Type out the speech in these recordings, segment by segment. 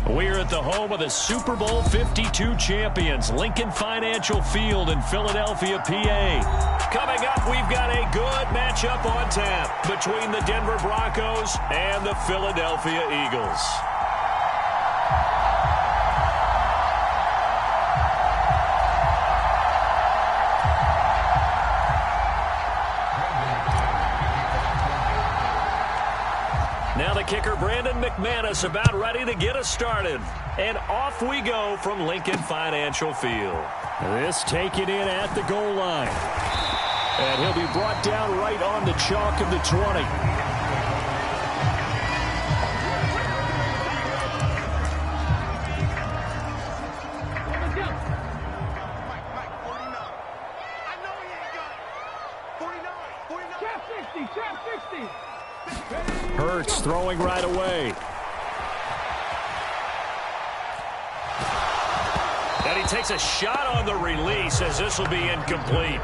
We're at the home of the Super Bowl 52 champions, Lincoln Financial Field in Philadelphia, PA. Coming up, we've got a good matchup on tap between the Denver Broncos and the Philadelphia Eagles. Now the kicker, Brandon McManus, about ready to get us started. And off we go from Lincoln Financial Field. This taken in at the goal line. And he'll be brought down right on the chalk of the 20. Hurts throwing right away. And he takes a shot on the release as this will be incomplete.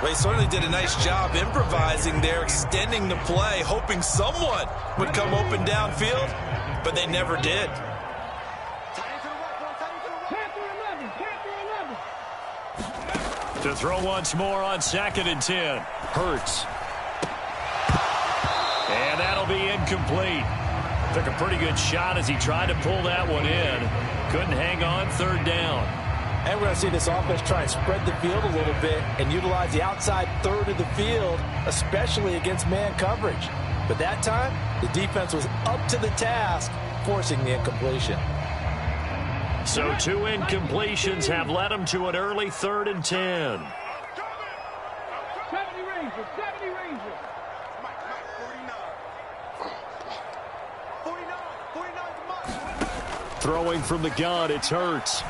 Well, he certainly did a nice job improvising there, extending the play, hoping someone would come open downfield, but they never did. To throw once more on 2nd and 10. Hurts. And that'll be incomplete. Took a pretty good shot as he tried to pull that one in. Couldn't hang on 3rd down. And we're going to see this offense try and spread the field a little bit and utilize the outside third of the field, especially against man coverage. But that time, the defense was up to the task, forcing the incompletion. So 2 incompletions have led him to an early 3rd and 10. 70 Rangers, 70 Rangers. Throwing from the gun, it's Hurts.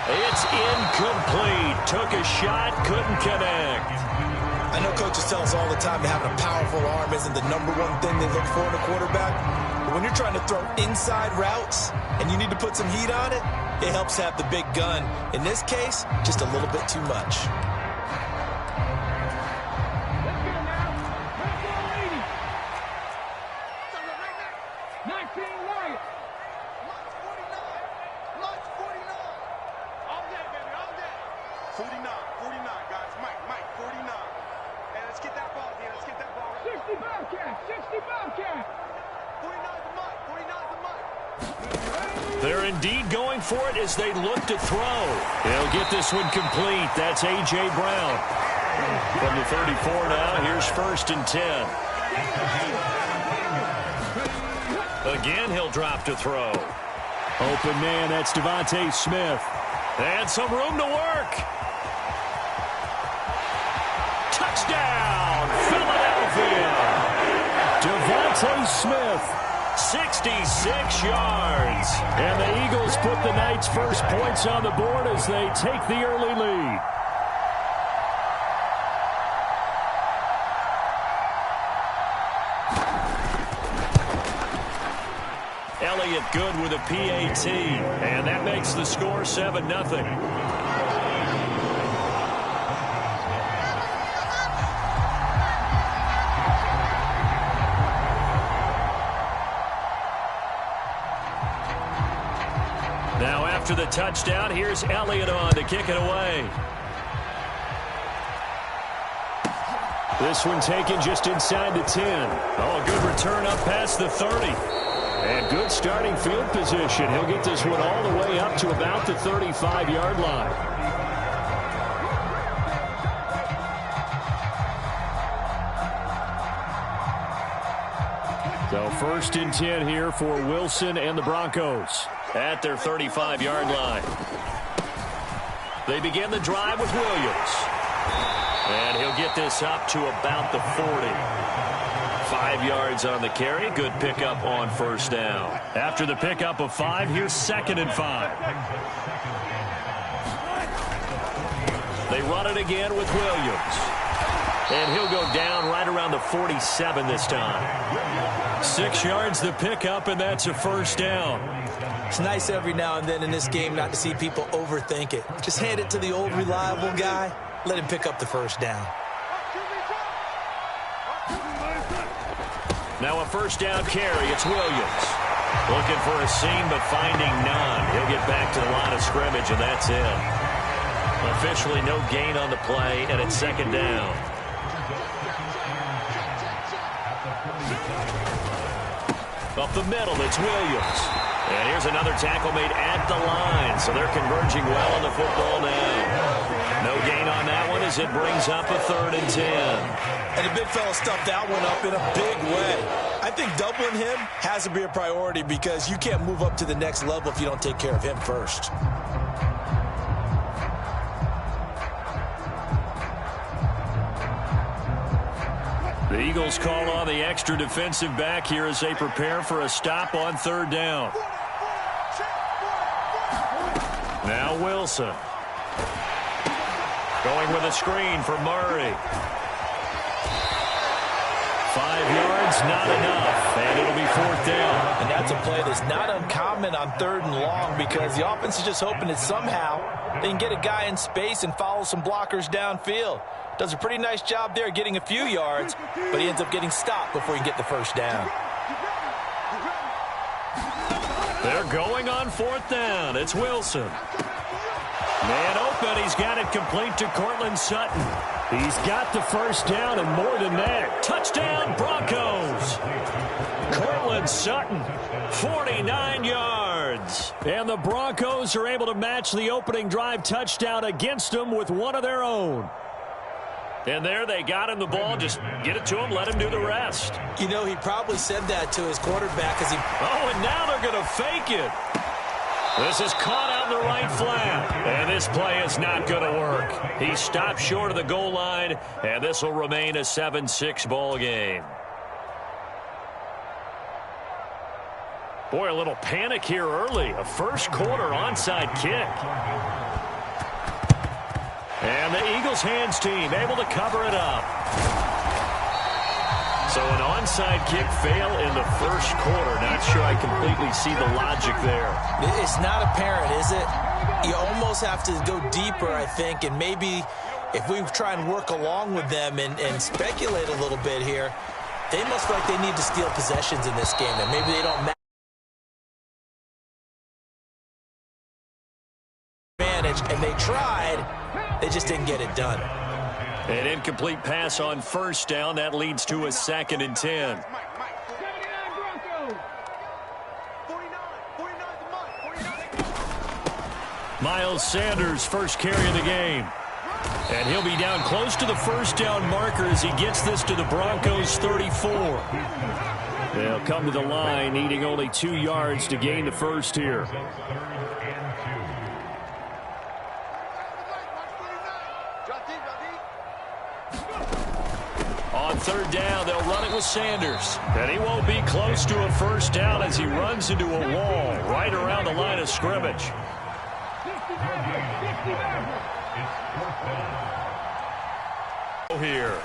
It's incomplete. Took a shot, couldn't connect. I know coaches tell us all the time that having a powerful arm isn't the #1 thing they look for in a quarterback. But when you're trying to throw inside routes and you need to put some heat on it, it helps have the big gun. In this case, just a little bit too much. They're indeed going for it as they look to throw. They'll get this one complete. That's A.J. Brown. From the 34 now, here's 1st and 10. Again, he'll drop to throw. Open man, that's Devontae Smith. And some room to work. Touchdown, Philadelphia. Devontae Smith. 66 yards. And the Eagles put the Knights' first points on the board as they take the early lead. Elliott good with a PAT. And that makes the score 7-0. Now after the touchdown, here's Elliott on to kick it away. This one taken just inside the 10. Oh, a good return up past the 30. And good starting field position. He'll get this one all the way up to about the 35-yard line. So 1st and 10 here for Wilson and the Broncos at their 35-yard line. They begin the drive with Williams. And he'll get this up to about the 40. 5 yards on the carry. Good pickup on 1st down. After the pickup of 5, here's 2nd and 5. They run it again with Williams. And he'll go down right around the 47 this time. 6 yards the pickup, and that's a 1st down. It's nice every now and then in this game not to see people overthink it. Just hand it to the old reliable guy. Let him pick up the 1st down. Now a 1st down carry. It's Williams. Looking for a seam, but finding none. He'll get back to the line of scrimmage, and that's it. Officially no gain on the play, and it's second down. Up the middle, it's Williams. And here's another tackle made at the line, so they're converging well on the football now. No gain on that one as it brings up a 3rd and 10. And the big fella stuffed that one up in a big way. I think doubling him has to be a priority because you can't move up to the next level if you don't take care of him first. The Eagles call on the extra defensive back here as they prepare for a stop on 3rd down. Now Wilson. Going with a screen for Murray. 5 yards, not enough, and it'll be 4th down. And that's a play that's not uncommon on 3rd and long because the offense is just hoping that somehow they can get a guy in space and follow some blockers downfield. Does a pretty nice job there getting a few yards, but he ends up getting stopped before he can get the 1st down. They're going on 4th down. It's Wilson. Man open. He's got it complete to Cortland Sutton. He's got the 1st down and more than that. Touchdown, Broncos. Cortland Sutton, 49 yards. And the Broncos are able to match the opening drive touchdown against them with one of their own. And there they got him the ball. Just get it to him, let him do the rest. You know, he probably said that to his quarterback as he... Oh, and now they're going to fake it. This is caught out in the right flat. And this play is not going to work. He stopped short of the goal line, and this will remain a 7-6 ball game. Boy, a little panic here early. A first quarter onside kick. And the Eagles hands team able to cover it up. So an onside kick fail in the first quarter. Not sure I completely see the logic there. It's not apparent, is it? You almost have to go deeper, I think, and maybe if we try and work along with them and speculate a little bit here, they must feel like they need to steal possessions in this game, and maybe they don't manage, and they tried. They just didn't get it done. An incomplete pass on 1st down. That leads to a 2nd and 10. Miles Sanders, first carry of the game. And he'll be down close to the 1st down marker as he gets this to the Broncos 34. They'll come to the line, needing only 2 yards to gain the 1st here. On 3rd down, they'll run it with Sanders. And he won't be close to a 1st down as he runs into a wall right around the line of scrimmage. Here.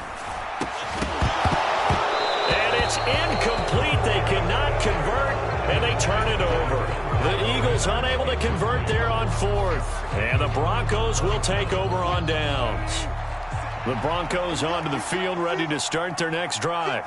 And it's incomplete. They cannot convert, and they turn it over. The Eagles unable to convert there on 4th. And the Broncos will take over on downs. The Broncos onto the field, ready to start their next drive.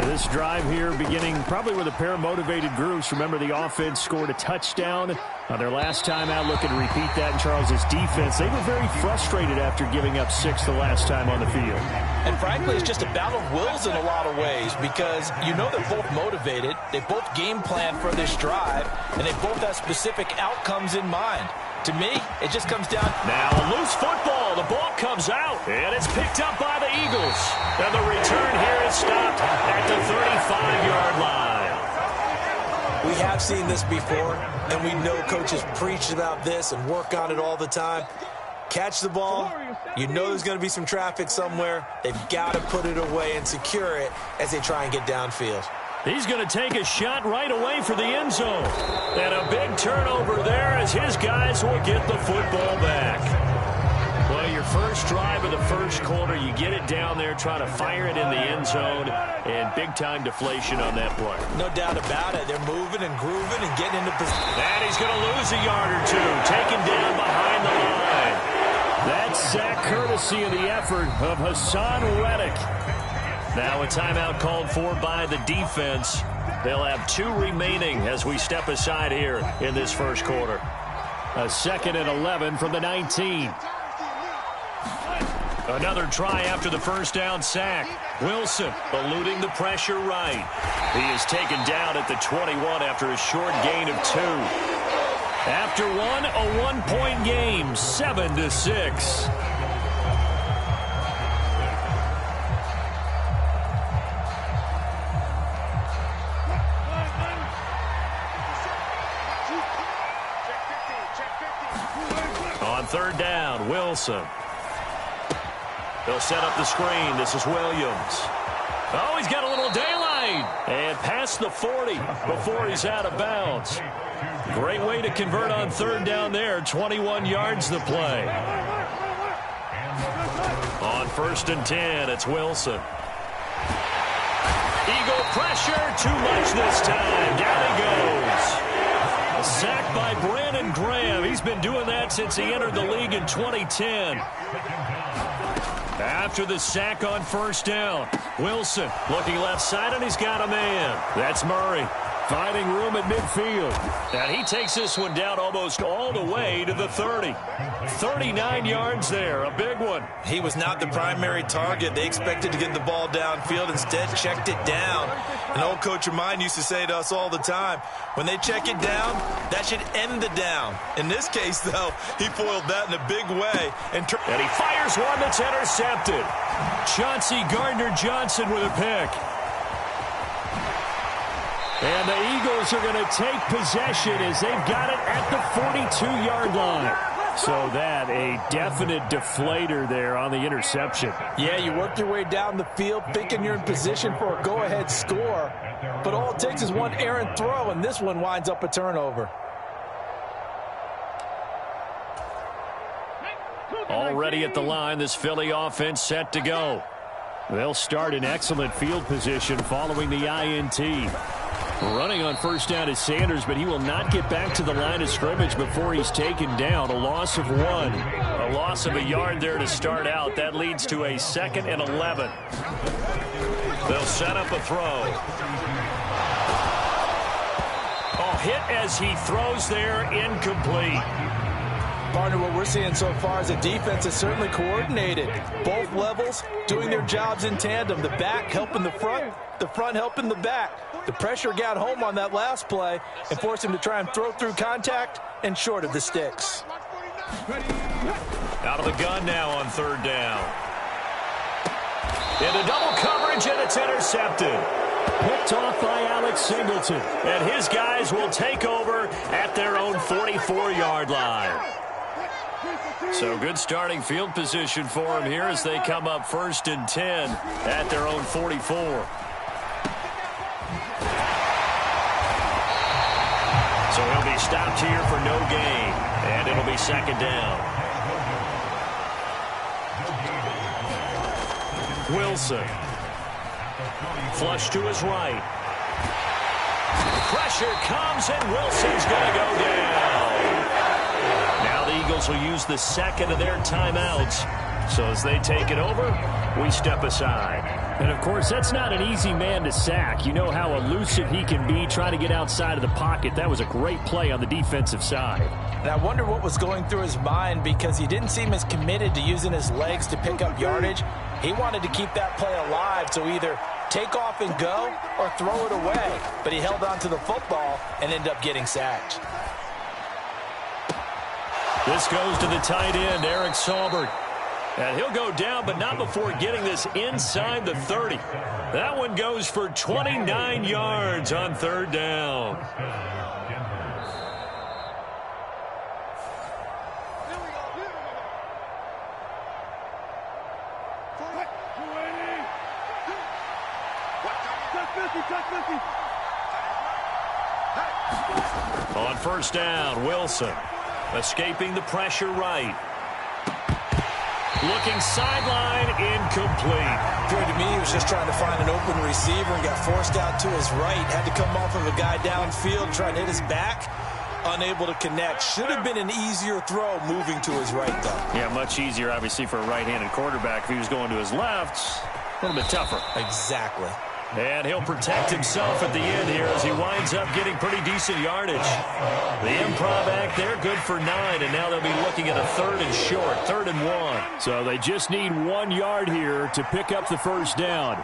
This drive here beginning probably with a pair of motivated groups. Remember, the offense scored a touchdown on their last time out. Looking to repeat that in Charles's defense. They were very frustrated after giving up 6 the last time on the field. And frankly, it's just a battle of wills in a lot of ways because you know they're both motivated. They both game plan for this drive, and they both have specific outcomes in mind. To me, it just comes down. Now a loose football. The ball comes out, and it's picked up by the Eagles. And the return here is stopped at the 35-yard line. We have seen this before, and we know coaches preach about this and work on it all the time. Catch the ball. You know there's going to be some traffic somewhere. They've got to put it away and secure it as they try and get downfield. He's going to take a shot right away for the end zone. And a big turnover there as his guys will get the football back. Well, your first drive of the first quarter, you get it down there, try to fire it in the end zone, and big-time deflation on that play. No doubt about it. They're moving and grooving and getting into position. And he's going to lose a yard or two, taken down behind the line. That's sack courtesy of the effort of Hassan Reddick. Now a timeout called for by the defense. They'll have 2 remaining as we step aside here in this first quarter. A 2nd and 11 from the 19. Another try after the first down sack. Wilson eluding the pressure right. He is taken down at the 21 after a short gain of 2. After one, a 1-point game, 7-6. On third down, Wilson. They'll set up the screen. This is Williams. Oh, he's got a little daylight. And past the 40 before he's out of bounds. Great way to convert on third down there. 21 yards to play. On 1st and 10, it's Wilson. Eagle pressure. Too much this time. Down he goes. A sack by Brandon Graham. He's been doing that since he entered the league in 2010. After the sack on first down, Wilson looking left side, and he's got a man. That's Murray. Finding room at midfield. And he takes this one down almost all the way to the 30. 39 yards there, a big one. He was not the primary target. They expected to get the ball downfield. Instead, checked it down. An old coach of mine used to say to us all the time, when they check it down, that should end the down. In this case, though, he foiled that in a big way. And he fires one that's intercepted. Chauncey Gardner-Johnson with a pick. And the Eagles are going to take possession as they've got it at the 42-yard line. So that, a definite deflator there on the interception. Yeah, you work your way down the field thinking you're in position for a go-ahead score. But all it takes is one errant throw, and this one winds up a turnover. Already at the line, this Philly offense set to go. They'll start in excellent field position following the INT. Running on first down is Sanders, but he will not get back to the line of scrimmage before he's taken down. A loss of 1. A loss of a yard there to start out. That leads to a 2nd and 11. They'll set up a throw. Oh, hit as he throws there, incomplete. Partner, what we're seeing so far is the defense is certainly coordinated. Both levels doing their jobs in tandem. The back helping the front helping the back. The pressure got home on that last play and forced him to try and throw through contact and short of the sticks. Out of the gun now on third down. Into double coverage, and it's intercepted. Picked off by Alex Singleton. And his guys will take over at their own 44-yard line. So good starting field position for him here as they come up 1st and 10 at their own 44. So he'll be stopped here for no gain, and it'll be 2nd down. Wilson. Flush to his right. Pressure comes, and Wilson's going to go down. Now the Eagles will use the 2nd of their timeouts. So as they take it over, we step aside. And, of course, that's not an easy man to sack. You know how elusive he can be trying to get outside of the pocket. That was a great play on the defensive side. And I wonder what was going through his mind, because he didn't seem as committed to using his legs to pick up yardage. He wanted to keep that play alive, so either take off and go or throw it away. But he held on to the football and ended up getting sacked. This goes to the tight end, Eric Saubert. And he'll go down, but not before getting this inside the 30. That one goes for 29 yards on third down. On first down, Wilson escaping the pressure right. Looking sideline, incomplete. Appeared to me he was just trying to find an open receiver and got forced out to his right. Had to come off of a guy downfield, trying to hit his back. Unable to connect. Should have been an easier throw moving to his right, though. Yeah, much easier, obviously, for a right-handed quarterback. If he was going to his left, a little bit tougher. Exactly. And he'll protect himself at the end here as he winds up getting pretty decent yardage. The improv act there, good for 9, and now they'll be looking at a 3rd and short, 3rd and 1. So they just need 1 yard here to pick up the first down.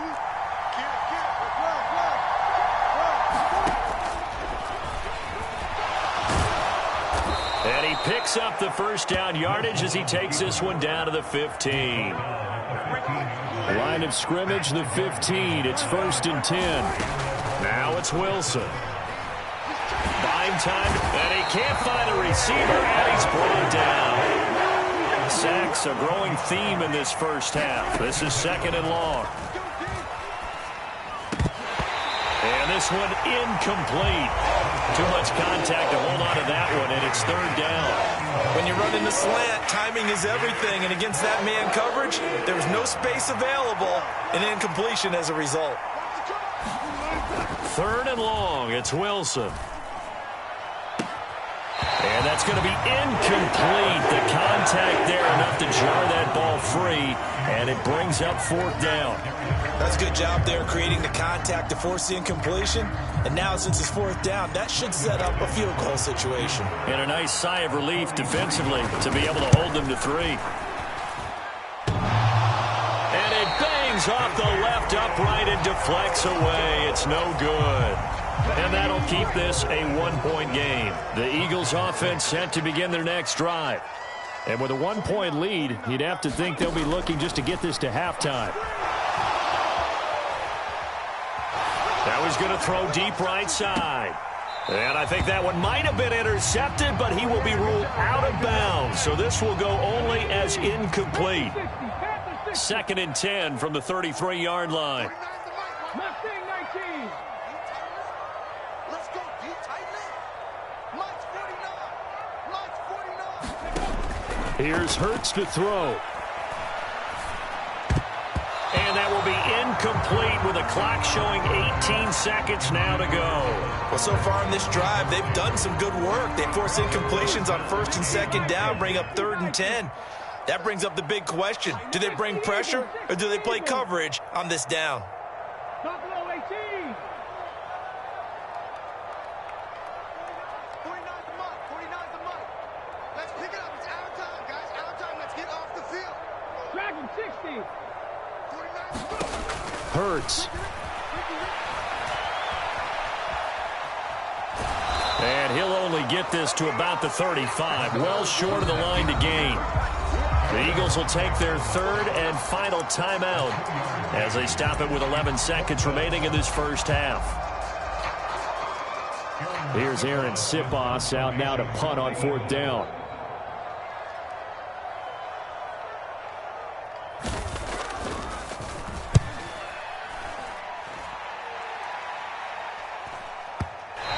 And he picks up the first down yardage as he takes this one down to the 15. Line of scrimmage, the 15. It's 1st and 10. Now it's Wilson. Buying time, and he can't find a receiver, and he's brought down. Sacks a growing theme in this first half. This is 2nd and long. And this one incomplete. Too much contact to hold on to that one, and it's 3rd down. When you run in the slant, timing is everything, and against that man coverage, there was no space available, and incompletion as a result. 3rd and long, it's Wilson. And that's going to be incomplete. The contact there enough to jar that ball free, and it brings up 4th down. That's a good job there creating the contact to force the incompletion. And now since it's 4th down, that should set up a field goal situation. And a nice sigh of relief defensively to be able to hold them to 3. And it bangs off the left upright and deflects away. It's no good. And that'll keep this a 1-point game. The Eagles offense set to begin their next drive. And with a 1-point lead, you'd have to think they'll be looking just to get this to halftime. Now he's going to throw deep right side. And I think that one might have been intercepted, but he will be ruled out of bounds. So this will go only as incomplete. 2nd and 10 from the 33-yard line. Here's Hurts to throw. And that will be incomplete with the clock showing 18 seconds now to go. Well, so far in this drive, they've done some good work. They force incompletions on 1st and 2nd down, bring up 3rd and 10. That brings up the big question. Do they bring pressure or do they play coverage on this down? Hurts. And he'll only get this to about the 35, well short of the line to gain. The Eagles will take their 3rd and final timeout as they stop it with 11 seconds remaining in this first half. Here's Aaron Sipos out now to punt on 4th down.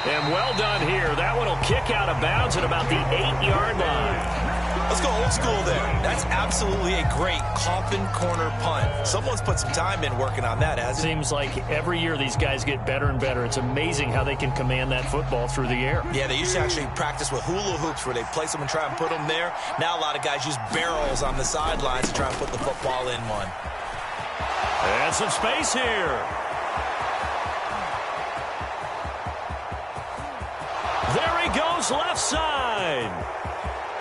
And well done here. That one will kick out of bounds at about the 8-yard line. Let's go old school there. That's absolutely a great coffin corner punt. Someone's put some time in working on that, hasn't it? Seems like every year these guys get better and better. It's amazing how they can command that football through the air. Yeah, they used to actually practice with hula hoops where they place them and try and put them there. Now a lot of guys use barrels on the sidelines to try and put the football in one. And some space here. There he goes left side.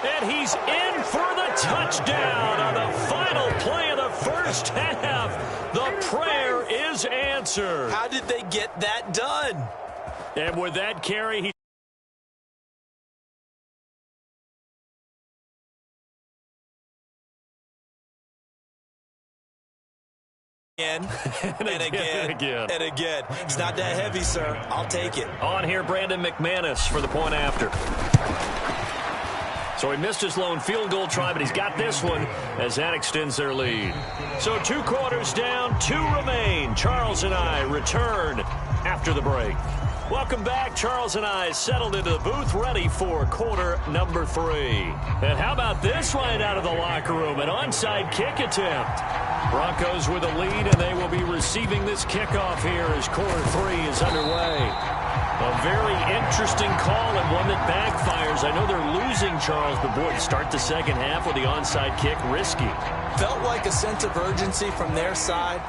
And he's in for the touchdown on the final play of the first half. The prayer is answered. How did they get that done? And with that carry, he and again. It's not that heavy, sir. I'll take it. On here, Brandon McManus for the point after. So he missed his lone field goal try, but he's got this one as that extends their lead. So 2 quarters down, 2 remain. Charles and I return after the break. Welcome back. Charles and I settled into the booth, ready for quarter number 3. And how about this right out of the locker room? An onside kick attempt. Broncos with a lead, and they will be receiving this kickoff here as quarter 3 is underway. A very interesting call and one that backfires. I know they're losing, Charles, but boy, to start the second half with the onside kick, risky. Felt like a sense of urgency from their side,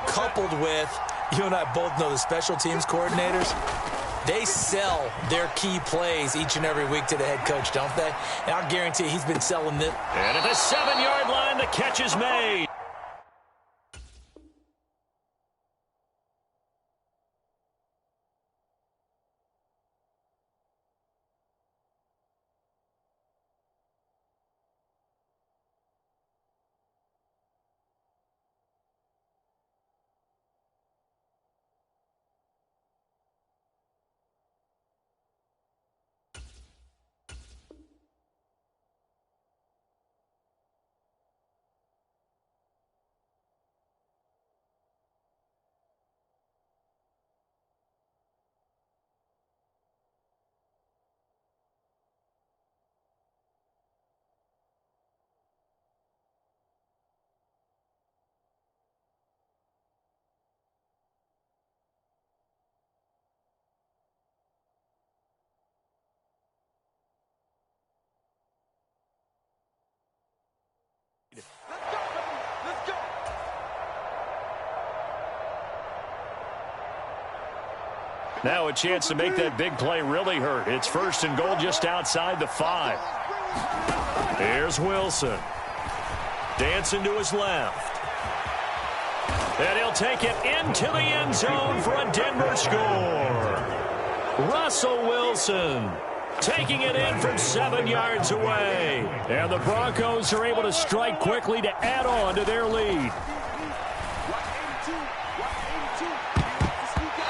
coupled with You and I both know the special teams coordinators, they sell their key plays each and every week to the head coach, don't they? And I'll guarantee he's been selling this. And at the 7-yard line, the catch is made. Now a chance to make that big play really hurt. It's 1st and goal just outside the 5. Here's Wilson. Dancing to his left. And he'll take it into the end zone for a Denver score. Russell Wilson taking it in from 7 yards away. And the Broncos are able to strike quickly to add on to their lead.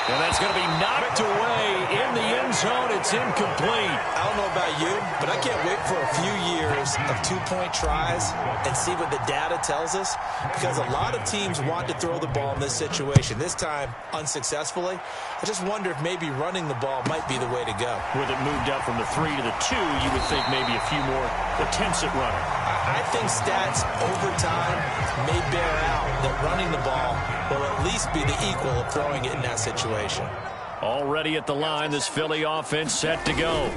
And that's going to be knocked away in the end zone. It's incomplete. I don't know about you, but I can't wait for a few years of two-point tries and see what the data tells us, because a lot of teams want to throw the ball in this situation. This time, unsuccessfully. I just wonder if maybe running the ball might be the way to go. With it moved up from the 3 to the 2, you would think maybe a few more attempts at running. I think stats over time may bear out that running the ball will at least be the equal of throwing it in that situation. Already at the line, this Philly offense set to go.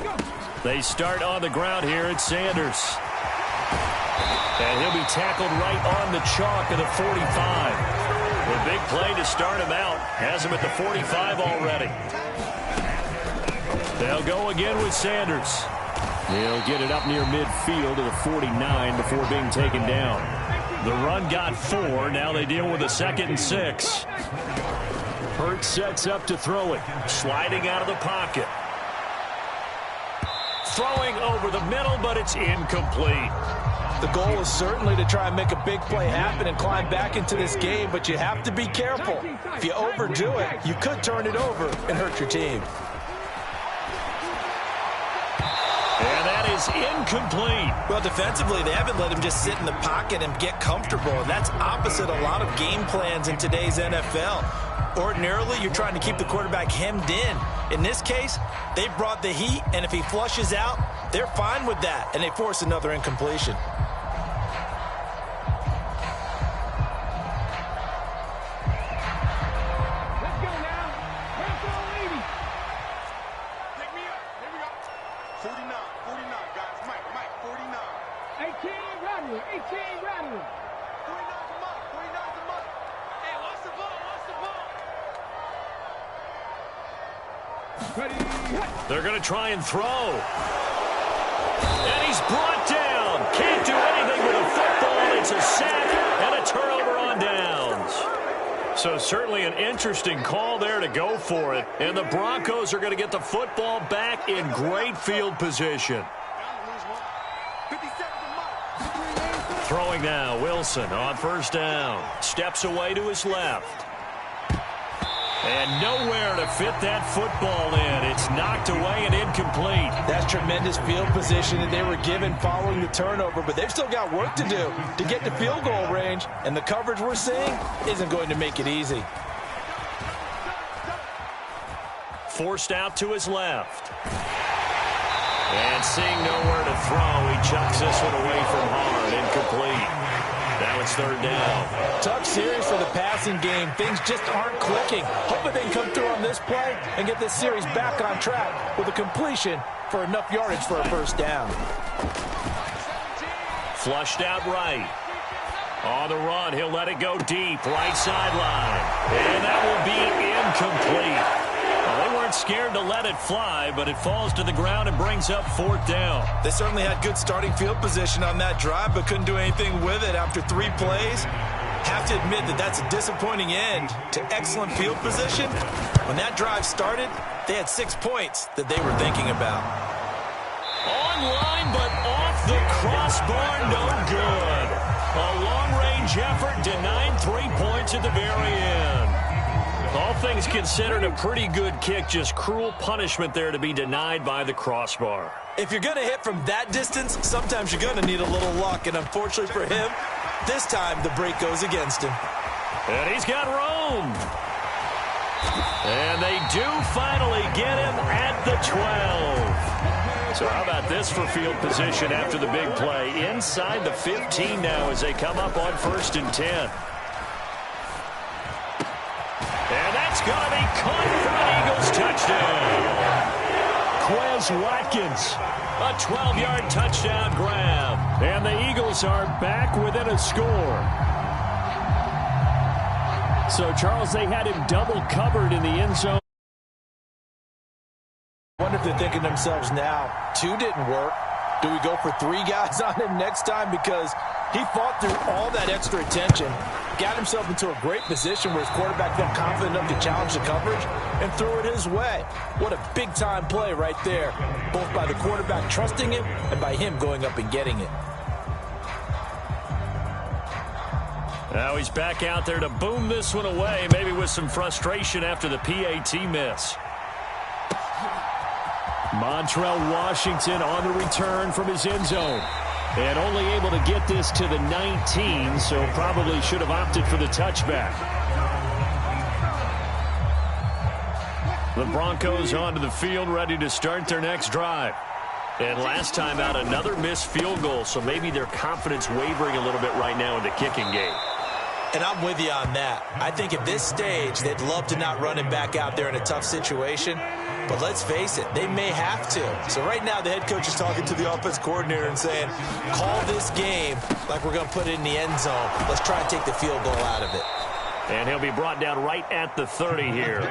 They start on the ground here at Sanders. And he'll be tackled right on the chalk of the 45. The big play to start him out has him at the 45 already. They'll go again with Sanders. He'll get it up near midfield to the 49 before being taken down. The run got 4. Now they deal with a 2nd and 6. Hurts sets up to throw it. Sliding out of the pocket. Throwing over the middle, but it's incomplete. The goal is certainly to try and make a big play happen and climb back into this game, but you have to be careful. If you overdo it, you could turn it over and hurt your team. And that is incomplete. Well, defensively, they haven't let him just sit in the pocket and get comfortable, and that's opposite a lot of game plans in today's NFL. Ordinarily, you're trying to keep the quarterback hemmed in. In this case, they brought the heat, and if he flushes out, they're fine with that, and they force another incompletion. Let's go now. Let's go, lady. Pick me up. Here we go. 49, guys. Mike, 49. 18 rattling. 18 rattling. 49's a month. 49's a month. Hey, watch the ball. Ready. They're going to try and throw. And he's brought down. Can't do anything with a football. It's a sack and a turnover on downs. So certainly an interesting call there to go for it. And the Broncos are going to get the football back in great field position. Throwing now, Wilson on 1st down. Steps away to his left. And nowhere to fit that football in. It's knocked away and incomplete. That's tremendous field position that they were given following the turnover, but they've still got work to do to get to field goal range, and the coverage we're seeing isn't going to make it easy. Forced out to his left. And seeing nowhere to throw, he chucks this one away from hard. Incomplete. Now it's 3rd down. Tough series for the passing game. Things just aren't clicking. Hoping they can come through on this play and get this series back on track with a completion for enough yardage for a 1st down. Flushed out right. On the run, he'll let it go deep, right sideline. And that will be incomplete. Well, they weren't scared to let it fly, but it falls to the ground and brings up 4th down. They certainly had good starting field position on that drive, but couldn't do anything with it after 3 plays. Have to admit that that's a disappointing end to excellent field position. When that drive started, they had 6 points that they were thinking about. Online, but off the crossbar, no good. A long-range effort denied 3 points at the very end. All things considered, a pretty good kick, just cruel punishment there to be denied by the crossbar. If you're going to hit from that distance, sometimes you're going to need a little luck, and unfortunately for him, this time the break goes against him. And he's got room. And they do finally get him at the 12. So how about this for field position after the big play? Inside the 15 now as they come up on 1st and 10. And that's going to be caught for an Eagles touchdown. Quez Watkins. A 12-yard touchdown grab. And the Eagles are back within a score. So, Charles, they had him double covered in the end zone. I wonder if they're thinking to themselves now, 2 didn't work. Do we go for 3 guys on him next time? Because he fought through all that extra attention, got himself into a great position where his quarterback felt confident enough to challenge the coverage and threw it his way. What a big-time play right there, both by the quarterback trusting him and by him going up and getting it. Now he's back out there to boom this one away, maybe with some frustration after the PAT miss. Montrell Washington on the return from his end zone. And only able to get this to the 19, so probably should have opted for the touchback. The Broncos onto the field, ready to start their next drive. And last time out, another missed field goal, so maybe their confidence wavering a little bit right now in the kicking game. And I'm with you on that. I think at this stage, they'd love to not run him back out there in a tough situation. But let's face it, they may have to. So right now, the head coach is talking to the offense coordinator and saying, call this game like we're going to put it in the end zone. Let's try and take the field goal out of it. And he'll be brought down right at the 30 here.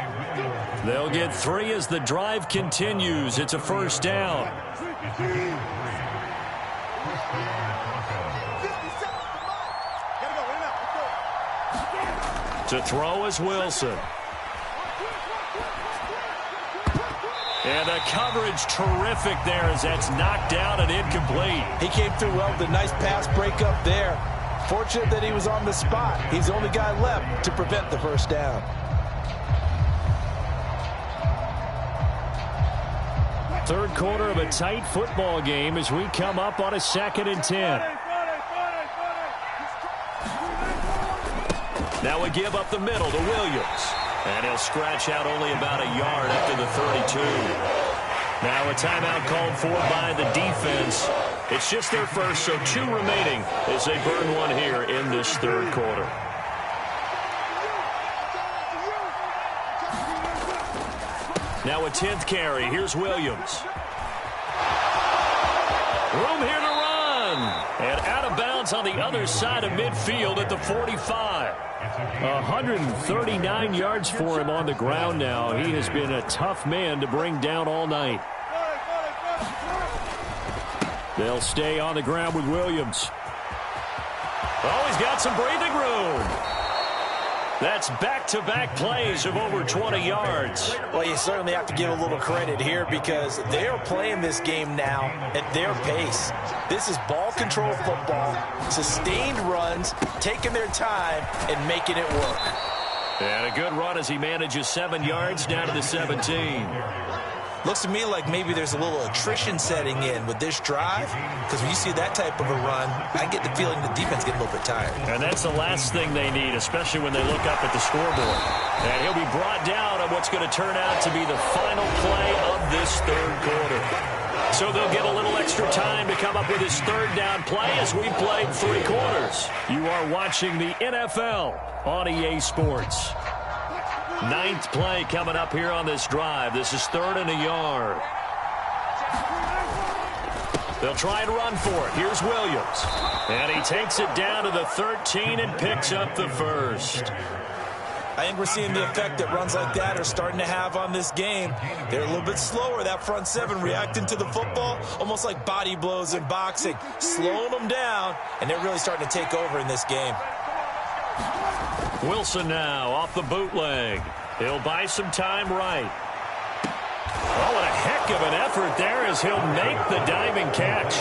They'll get 3 as the drive continues. It's a 1st down. To throw is Wilson. And the coverage terrific there as that's knocked down and incomplete. He came through well with a nice pass breakup there. Fortunate that he was on the spot. He's the only guy left to prevent the 1st down. Third quarter of a tight football game as we come up on a 2nd and 10. Now we give up the middle to Williams. And he'll scratch out only about a yard after the 32. Now a timeout called for by the defense. It's just their first, so 2 remaining as they burn one here in this 3rd quarter. Now a 10th carry. Here's Williams. Room here to run. And out of bounds on the other side of midfield at the 45. 139 yards for him on the ground now. He has been a tough man to bring down all night. They'll stay on the ground with Williams. Oh, he's got some breathing room. That's back-to-back plays of over 20 yards. Well, you certainly have to give a little credit here because they are playing this game now at their pace. This is ball control football, sustained runs, taking their time and making it work. And a good run as he manages 7 yards down to the 17. Looks to me like maybe there's a little attrition setting in with this drive, because when you see that type of a run, I get the feeling the defense getting a little bit tired. And that's the last thing they need, especially when they look up at the scoreboard. And he'll be brought down on what's going to turn out to be the final play of this 3rd quarter. So they'll get a little extra time to come up with his 3rd down play as we played 3 quarters. You are watching the NFL on EA Sports. 9th play coming up here on this drive. This is 3rd and a yard. They'll try and run for it. Here's Williams. And he takes it down to the 13 and picks up the first. I think we're seeing the effect that runs like that are starting to have on this game. They're a little bit slower, that front seven, reacting to the football, almost like body blows in boxing, slowing them down, and they're really starting to take over in this game. Wilson now off the bootleg. He'll buy some time right. Oh, what a heck of an effort there as he'll make the diving catch.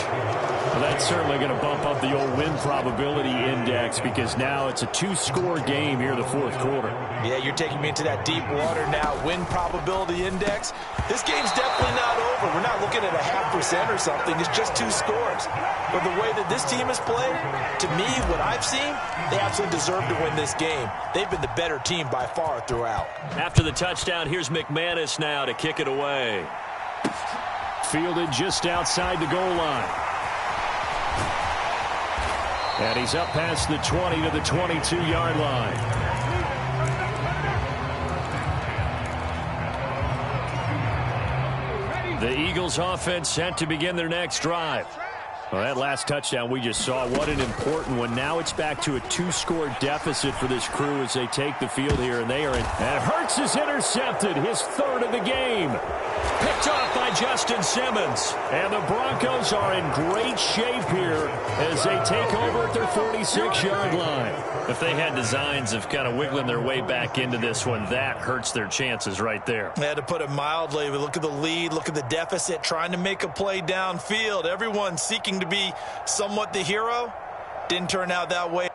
Well, that's certainly going to bump up the old win probability index because now it's a two-score game here in the fourth quarter. Yeah, you're taking me into that deep water now. Win probability index. This game's definitely not over. We're not looking at a 0.5% or something. It's just 2 scores. But the way that this team has played, to me, what I've seen, they absolutely deserve to win this game. They've been the better team by far throughout. After the touchdown, here's McManus now to kick it away. Fielded just outside the goal line. And he's up past the 20 to the 22-yard line. The Eagles offense set to begin their next drive. Well, that last touchdown we just saw, what an important one. Now it's back to a 2-score deficit for this crew as they take the field here, and they are in. And Hurts is intercepted, his 3rd of the game. Picked off by Justin Simmons. And the Broncos are in great shape here as they take over at their 46-yard line. If they had designs of kind of wiggling their way back into this one, that hurts their chances right there. I had to put it mildly. But look at the lead, look at the deficit, trying to make a play downfield. Everyone seeking to be somewhat the hero. Didn't turn out that way.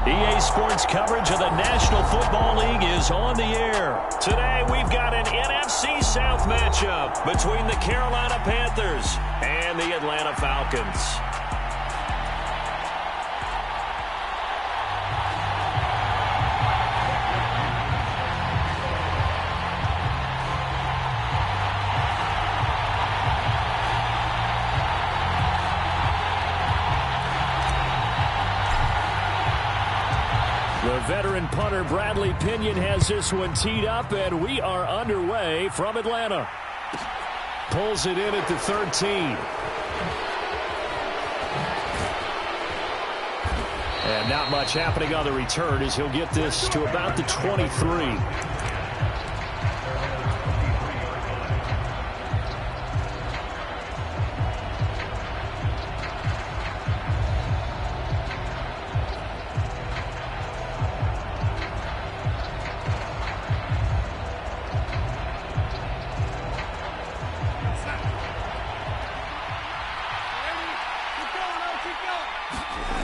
EA Sports coverage of the National Football League is on the air. Today we've got an NFC South matchup between the Carolina Panthers and the Atlanta Falcons. The veteran punter Bradley Pinion has this one teed up, and we are underway from Atlanta. Pulls it in at the 13. And not much happening on the return as he'll get this to about the 23.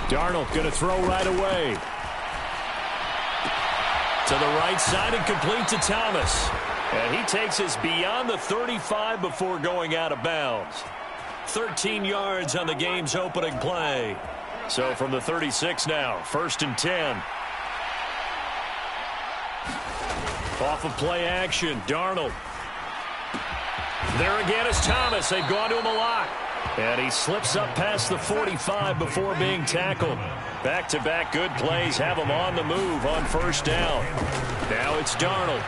Darnold going to throw right away. To the right side and complete to Thomas. And he takes us beyond the 35 before going out of bounds. 13 yards on the game's opening play. So from the 36 now, 1st and 10. Off of play action, Darnold. There again is Thomas. They've gone to him a lot. And he slips up past the 45 before being tackled. Back-to-back good plays have him on the move on 1st down. Now it's Darnold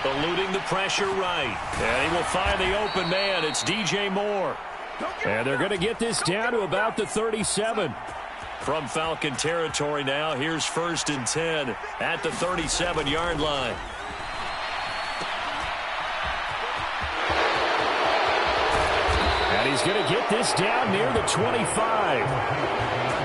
eluding the pressure right. And he will find the open man. It's DJ Moore. And they're going to get this down to about the 37. From Falcon territory now, here's 1st and 10 at the 37-yard line. And he's going to get this down near the 25.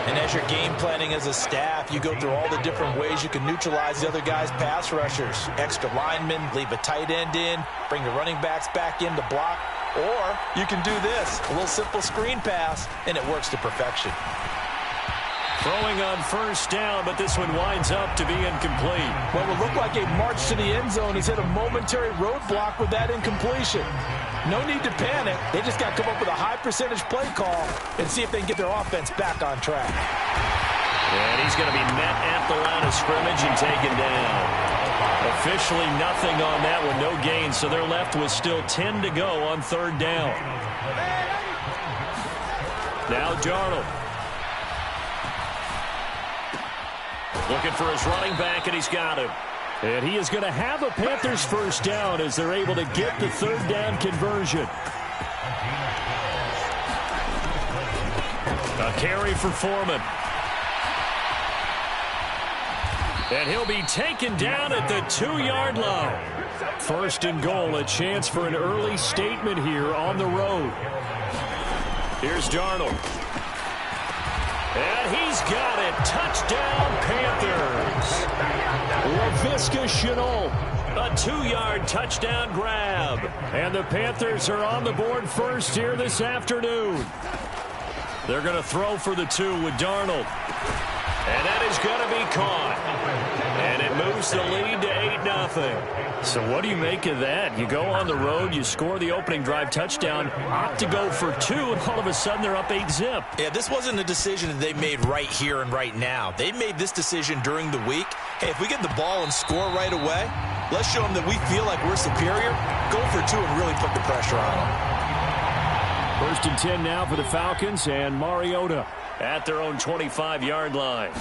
And as you're game planning as a staff, you go through all the different ways you can neutralize the other guy's pass rushers. Extra linemen, leave a tight end in, bring the running backs back in to block. Or you can do this, a little simple screen pass, and it works to perfection. Throwing on 1st down, but this one winds up to be incomplete. What would look like a march to the end zone has hit a momentary roadblock with that incompletion. No need to panic. They just got to come up with a high percentage play call and see if they can get their offense back on track. And he's going to be met at the line of scrimmage and taken down. Officially nothing on that one, no gain, so they're left with still 10 to go on 3rd down. Now Darnold. Looking for his running back, and he's got him. And he is going to have a Panthers 1st down as they're able to get the 3rd down conversion. A carry for Foreman. And he'll be taken down at the 2-yard line. 1st and goal, a chance for an early statement here on the road. Here's Darnold. And he's got it. Touchdown, Panthers. Laviska Shenault, a 2-yard touchdown grab. And the Panthers are on the board first here this afternoon. They're going to throw for the 2 with Darnold. And that is going to be caught. And it moves the lead to 8-0. So what do you make of that? You go on the road, you score the opening drive touchdown, opt to go for 2, and all of a sudden they're up 8-zip. Yeah, this wasn't a decision that they made right here and right now. They made this decision during the week. Hey, if we get the ball and score right away, let's show them that we feel like we're superior. Go for 2 and really put the pressure on them. 1st and 10 now for the Falcons, and Mariota at their own 25-yard line.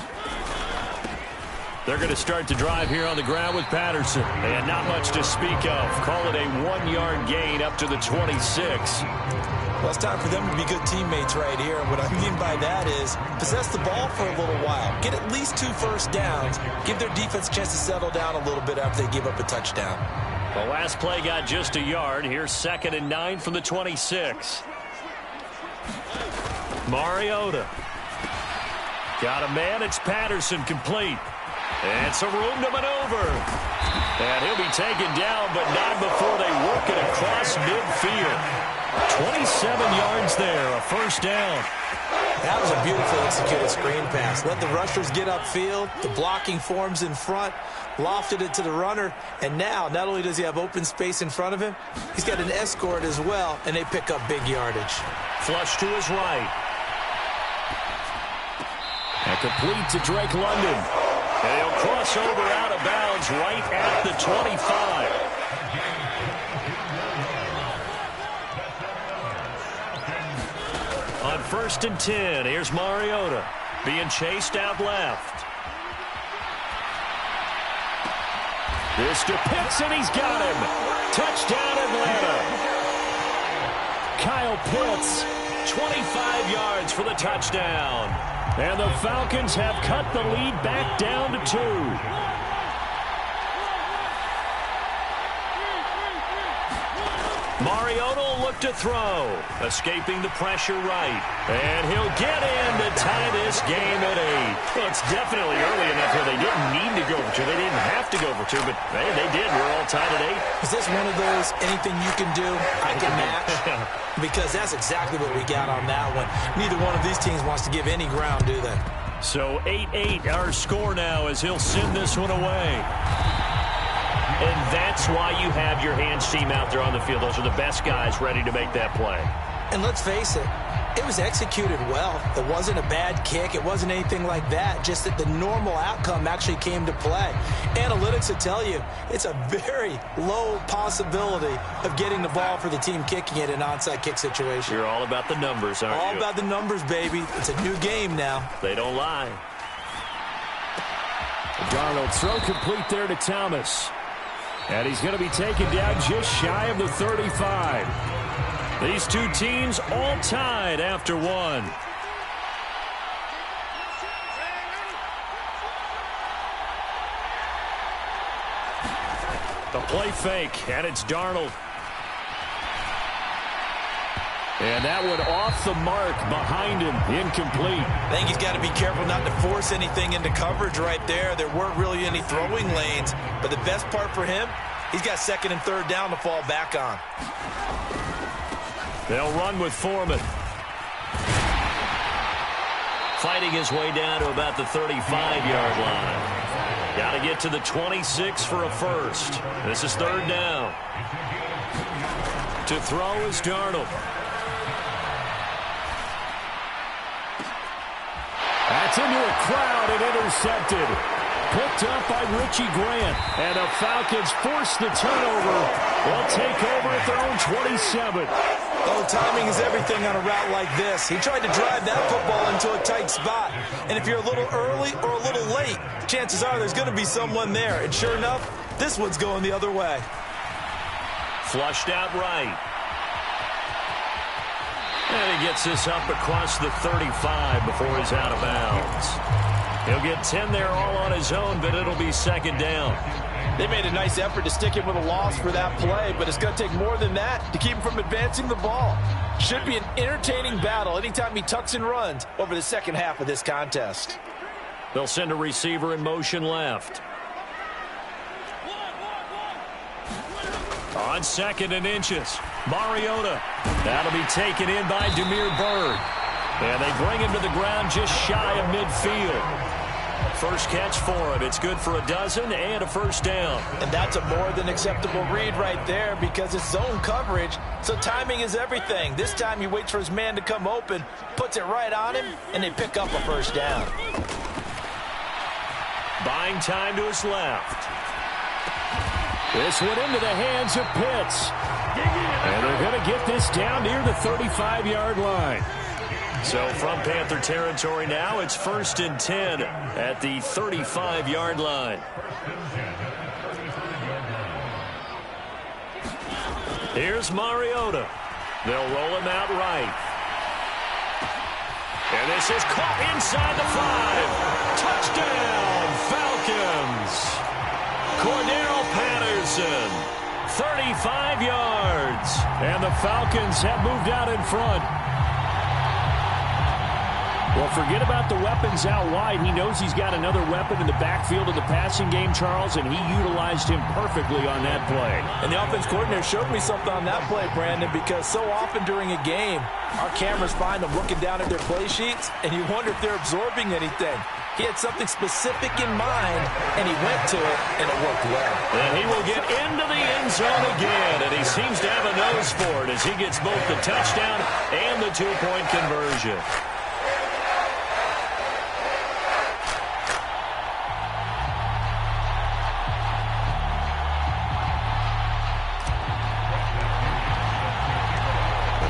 They're going to start the drive here on the ground with Patterson. And not much to speak of. Call it a 1-yard gain up to the 26. Well, it's time for them to be good teammates right here. And what I mean by that is possess the ball for a little while. Get at least 2 first downs. Give their defense a chance to settle down a little bit after they give up a touchdown. The last play got just a yard. Here's 2nd and 9 from the 26. Mariota. Got a man. It's Patterson complete. And some room to maneuver. And he'll be taken down, but not before they work it across midfield. 27 yards there, a 1st down. That was a beautiful executed screen pass. Let the rushers get upfield. The blocking forms in front. Lofted it to the runner. And now, not only does he have open space in front of him, he's got an escort as well, and they pick up big yardage. Flush to his right. And complete to Drake London. And he'll cross over out of bounds right at the 25. On 1st and 10, here's Mariota being chased out left. This to Pitts, and he's got him. Touchdown, Atlanta. Kyle Pitts, 25 yards for the touchdown. And the Falcons have cut the lead back down to 2. Mariota will look to throw. Escaping the pressure right. And he'll get in to tie this game at 8. Well, it's definitely early enough here. They didn't need to go for 2. They didn't have to go for 2, but hey, they did. We're all tied at 8. Is this one of those anything you can do, I can match? Because that's exactly what we got on that one. Neither one of these teams wants to give any ground, do they? So 8-8 our score now as he'll send this one away. And that's why you have your hands team out there on the field. Those are the best guys ready to make that play. And let's face it, it was executed well. It wasn't a bad kick. It wasn't anything like that. Just that the normal outcome actually came to play. Analytics will tell you it's a very low possibility of getting the ball for the team kicking it in an onside kick situation. You're all about the numbers, aren't you? All about the numbers, baby. It's a new game now. They don't lie. Darnold throw complete there to Thomas. And he's going to be taken down just shy of the 35. These two teams all tied after 1. The play fake, and it's Darnold. And that one off the mark behind him, incomplete. I think he's got to be careful not to force anything into coverage right there. There weren't really any throwing lanes, but the best part for him, he's got 2nd and 3rd down to fall back on. They'll run with Foreman. Fighting his way down to about the 35-yard line. Got to get to the 26 for a first. This is 3rd down. To throw is Darnold. That's into a crowd and intercepted. Picked up by Richie Grant. And the Falcons force the turnover. They'll take over at their own 27. Oh, timing is everything on a route like this. He tried to drive that football into a tight spot. And if you're a little early or a little late, chances are there's going to be someone there. And sure enough, this one's going the other way. Flushed out right. And he gets this up across the 35 before he's out of bounds. He'll get 10 there all on his own, but it'll be 2nd down. They made a nice effort to stick him with a loss for that play, but it's going to take more than that to keep him from advancing the ball. Should be an entertaining battle anytime he tucks and runs over the second half of this contest. They'll send a receiver in motion left. On 2nd and inches, Mariota. That'll be taken in by Damiere Byrd. And they bring him to the ground just shy of midfield. First catch for him. It's good for a dozen and a first down. And that's a more than acceptable read right there because it's zone coverage, so timing is everything. This time he waits for his man to come open, puts it right on him, and they pick up a first down. Buying time to his left. This went into the hands of Pitts. And they're going to get this down near the 35-yard line. So from Panther territory now, it's 1st and 10 at the 35-yard line. Here's Mariota. They'll roll him out right. And this is caught inside the 5. Touchdown, Falcons. Cordero Patterson, 35 yards. And the Falcons have moved out in front. Well, forget about the weapons out wide. He knows he's got another weapon in the backfield of the passing game, Charles, and he utilized him perfectly on that play. And the offense coordinator showed me something on that play, Brandon, because so often during a game, our cameras find them looking down at their play sheets, and you wonder if they're absorbing anything. He had something specific in mind, and he went to it, and it worked well. And he will get into the end zone again, and he seems to have a nose for it as he gets both the touchdown and the two-point conversion.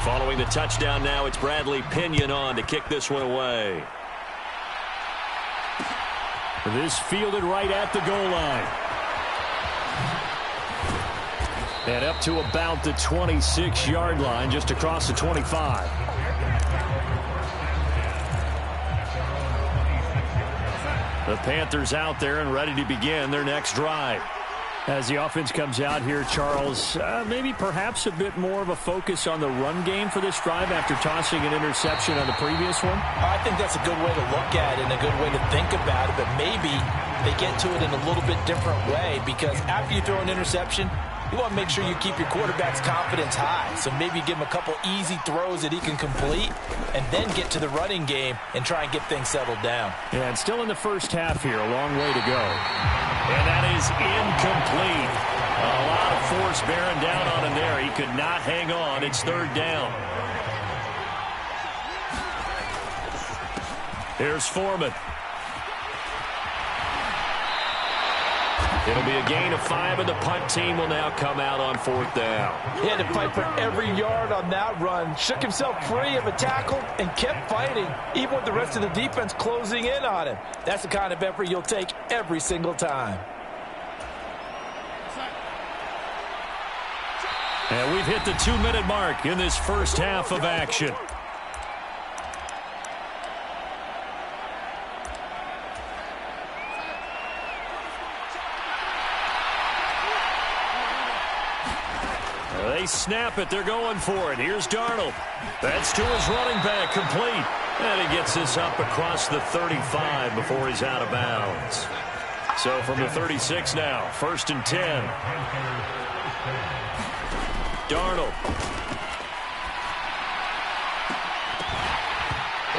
Following the touchdown now, it's Bradley Pinion on to kick this one away. This fielded right at the goal line. And up to about the 26-yard line, just across the 25. The Panthers out there and ready to begin their next drive. As the offense comes out here, Charles, maybe perhaps a bit more of a focus on the run game for this drive after tossing an interception on the previous one? I think that's a good way to look at it and a good way to think about it, but maybe they get to it in a little bit different way, because after you throw an interception, you want to make sure you keep your quarterback's confidence high. So maybe give him a couple easy throws that he can complete and then get to the running game and try and get things settled down. Yeah, and still in the first half here, a long way to go. And that is incomplete. A lot of force bearing down on him there. He could not hang on. It's third down. Here's Foreman. It'll be a gain of 5, and the punt team will now come out on fourth down. He had to fight for every yard on that run. Shook himself free of a tackle and kept fighting, even with the rest of the defense closing in on him. That's the kind of effort you'll take every single time. And we've hit the 2-minute mark in this first half of action. They snap it. They're going for it. Here's Darnold. That's to his running back, complete. And he gets this up across the 35 before he's out of bounds. So from the 36 now, 1st and 10. Darnold.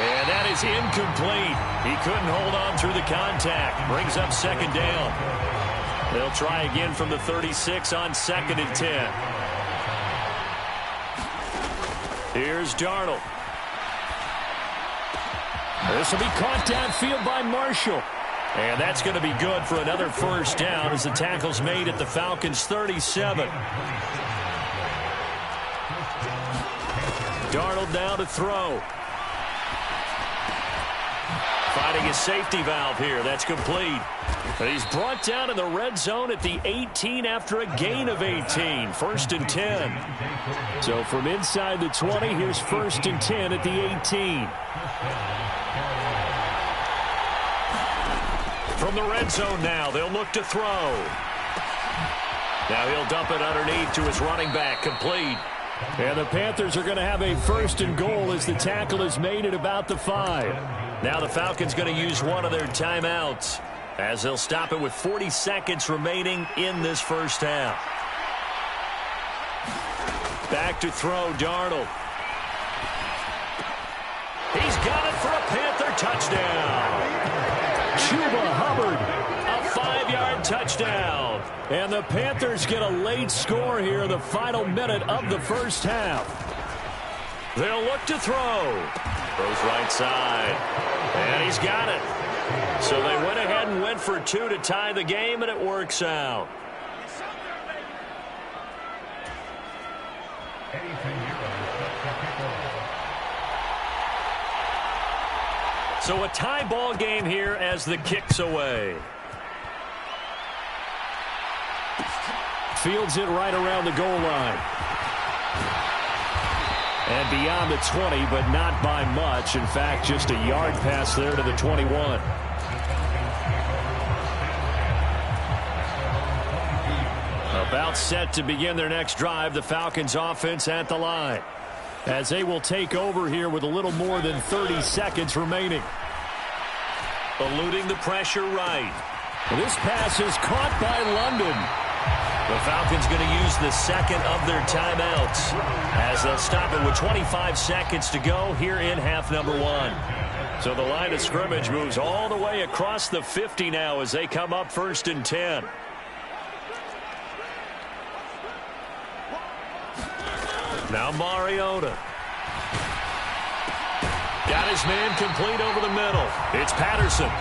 And that is incomplete. He couldn't hold on through the contact. Brings up 2nd down. They'll try again from the 36 on 2nd and 10. Here's Darnold. This will be caught downfield by Marshall. And that's going to be good for another first down as the tackle's made at the Falcons' 37. Darnold now to throw. Finding his safety valve here. That's complete. But he's brought down in the red zone at the 18 after a gain of 18. 1st and 10. So from inside the 20, here's 1st and 10 at the 18. From the red zone now, they'll look to throw. Now he'll dump it underneath to his running back, complete. And the Panthers are going to have a 1st and goal as the tackle is made at about the 5. Now the Falcons going to use one of their timeouts as they'll stop it with 40 seconds remaining in this first half. Back to throw, Darnold. He's got it for a Panther touchdown. Chuba Hubbard, a 5-yard touchdown. And the Panthers get a late score here in the final minute of the first half. They'll look to throw. Throws right side. And he's got it. So they went ahead and went for 2 to tie the game, and it works out. So a tie ball game here as the kick's away. Fields it right around the goal line. And beyond the 20, but not by much. In fact, just a yard pass there to the 21. About set to begin their next drive, the Falcons offense at the line, as they will take over here with a little more than 30 seconds remaining. Eluding the pressure right. This pass is caught by London. The Falcons going to use the second of their timeouts as they'll stop it with 25 seconds to go here in half number 1. So the line of scrimmage moves all the way across the 50 now as they come up 1st and 10. Now Mariota. Got his man complete over the middle. It's Patterson.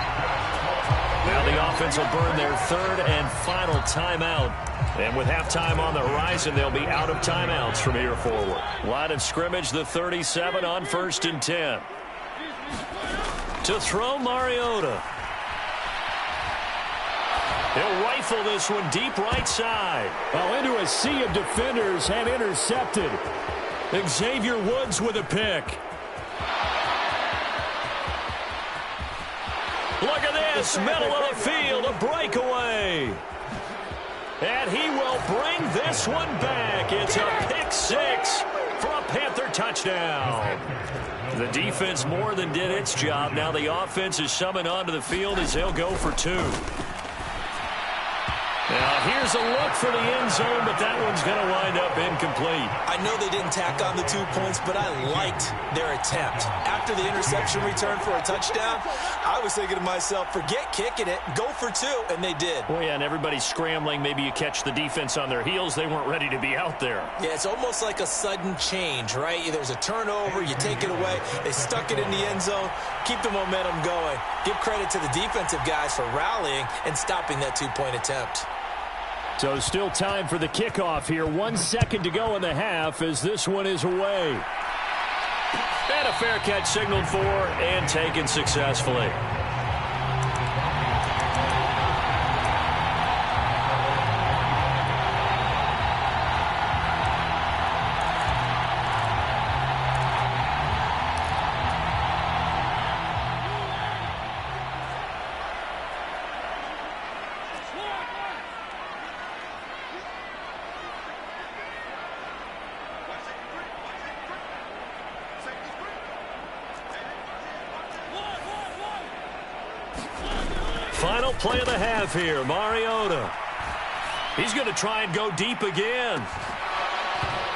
Now the offense will burn their 3rd and final timeout. And with halftime on the horizon, they'll be out of timeouts from here forward. Line of scrimmage, the 37 on 1st and 10. To throw, Mariota. He'll rifle this one deep right side. Well, into a sea of defenders and intercepted. Xavier Woods with a pick. Look at this, middle of the field, a breakaway. And he will bring this one back. It's a pick six for a Panther touchdown. The defense more than did its job. Now the offense is summoned onto the field as they'll go for two. Now here's a look for the end zone, but that one's going to wind up incomplete. I know they didn't tack on the 2 points, but I liked their attempt. After the interception return for a touchdown, I was thinking to myself, forget kicking it, go for two, and they did. Well, yeah, and everybody's scrambling. Maybe you catch the defense on their heels. They weren't ready to be out there. Yeah, it's almost like a sudden change, right? There's a turnover, you take it away, they stuck it in the end zone, keep the momentum going. Give credit to the defensive guys for rallying and stopping that 2-point attempt. So still time for the kickoff here. 1 second to go in the half as this one is away. And a fair catch signaled for and taken successfully. Final play of the half here, Mariota. He's going to try and go deep again.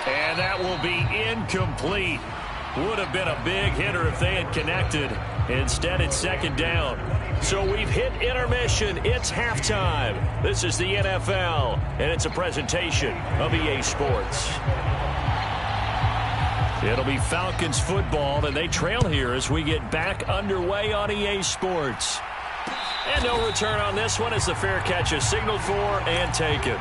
And that will be incomplete. Would have been a big hitter if they had connected. Instead, it's second down. So we've hit intermission. It's halftime. This is the NFL, and it's a presentation of EA Sports. It'll be Falcons football, and they trail here as we get back underway on EA Sports. And no return on this one as the fair catch is signaled for and taken.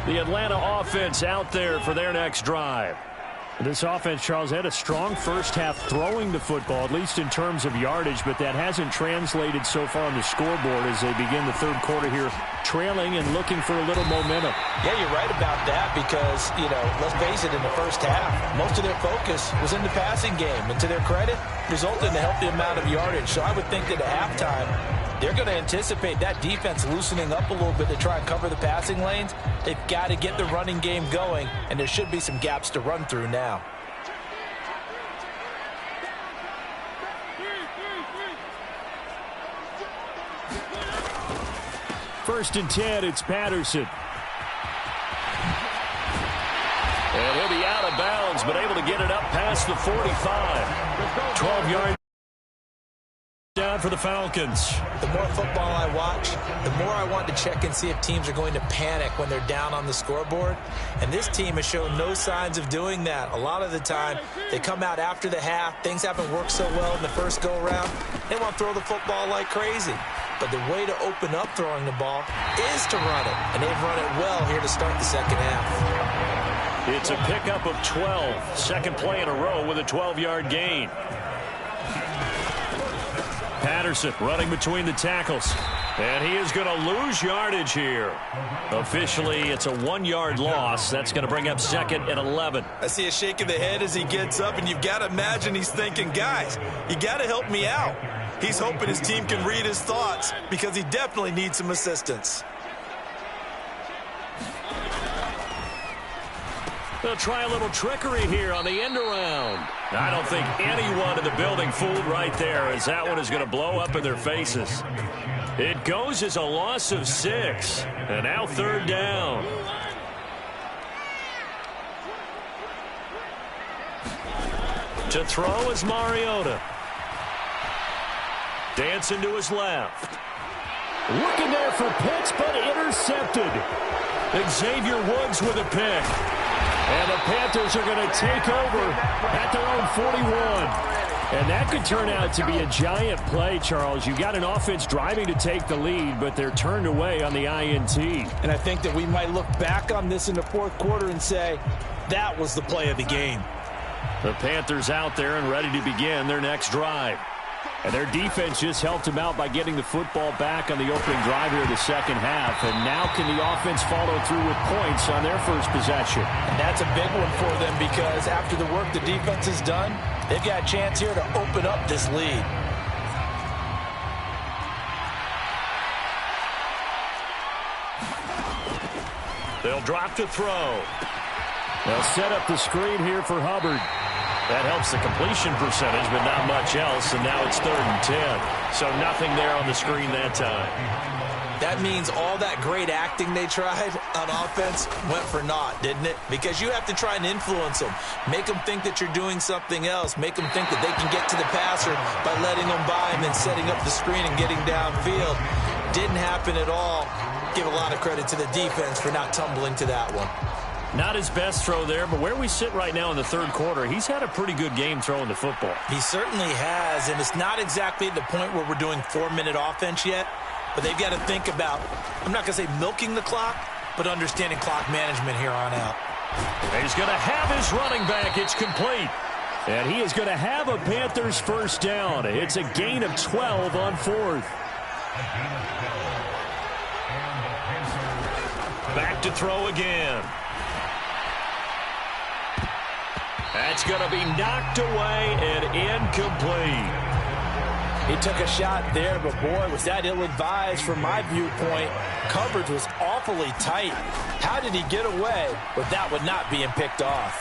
The Atlanta offense out there for their next drive. This offense, Charles, had a strong first half throwing the football, at least in terms of yardage, but that hasn't translated so far on the scoreboard as they begin the third quarter here, trailing and looking for a little momentum. Yeah, you're right about that because, let's face it, in the first half, most of their focus was in the passing game. And to their credit, resulted in a healthy amount of yardage. So I would think that at halftime, they're going to anticipate that defense loosening up a little bit to try and cover the passing lanes. They've got to get the running game going, and there should be some gaps to run through now. First and 10, it's Patterson. And he'll be out of bounds, but able to get it up past the 45. 12-yard down for the Falcons. The more football I watch, the more I want to check and see if teams are going to panic when they're down on the scoreboard. And this team has shown no signs of doing that. A lot of the time, they come out after the half. Things haven't worked so well in the first go-around. They want to throw the football like crazy. But the way to open up throwing the ball is to run it. And they've run it well here to start the second half. It's a pickup of 12. Second play in a row with a 12-yard gain. Patterson running between the tackles. And he is going to lose yardage here. Officially, it's a 1-yard loss. That's going to bring up second and 11. I see a shake of the head as he gets up, and you've got to imagine he's thinking, guys, you got to help me out. He's hoping his team can read his thoughts because he definitely needs some assistance. They'll try a little trickery here on the end around. I don't think anyone in the building fooled right there, as that one is going to blow up in their faces. It goes as a loss of 6. And now third down. To throw is Mariota. Dancing to his left. Looking there for Pitts, but intercepted. Xavier Woods with a pick. And the Panthers are going to take over at their own 41. And that could turn out to be a giant play, Charles. You've got an offense driving to take the lead, but they're turned away on the INT. And I think that we might look back on this in the fourth quarter and say, that was the play of the game. The Panthers out there and ready to begin their next drive. And their defense just helped them out by getting the football back on the opening drive here of the second half. And now can the offense follow through with points on their first possession? And that's a big one for them because after the work the defense has done, they've got a chance here to open up this lead. They'll drop to throw. They'll set up the screen here for Hubbard. That helps the completion percentage, but not much else, and now it's 3rd and 10. So nothing there on the screen that time. That means all that great acting they tried on offense went for naught, didn't it? Because you have to try and influence them. Make them think that you're doing something else. Make them think that they can get to the passer by letting them by and then setting up the screen and getting downfield. Didn't happen at all. Give a lot of credit to the defense for not tumbling to that one. Not his best throw there, but where we sit right now in the third quarter, he's had a pretty good game throwing the football. He certainly has, and it's not exactly at the point where we're doing 4-minute offense yet, but they've got to think about, I'm not going to say milking the clock, but understanding clock management here on out. He's going to have his running back. It's complete. And he is going to have a Panthers first down. It's a gain of 12 on 4th. Back to throw again. That's going to be knocked away and incomplete. He took a shot there, but boy, was that ill-advised from my viewpoint. Coverage was awfully tight. How did he get away with that one not being picked off?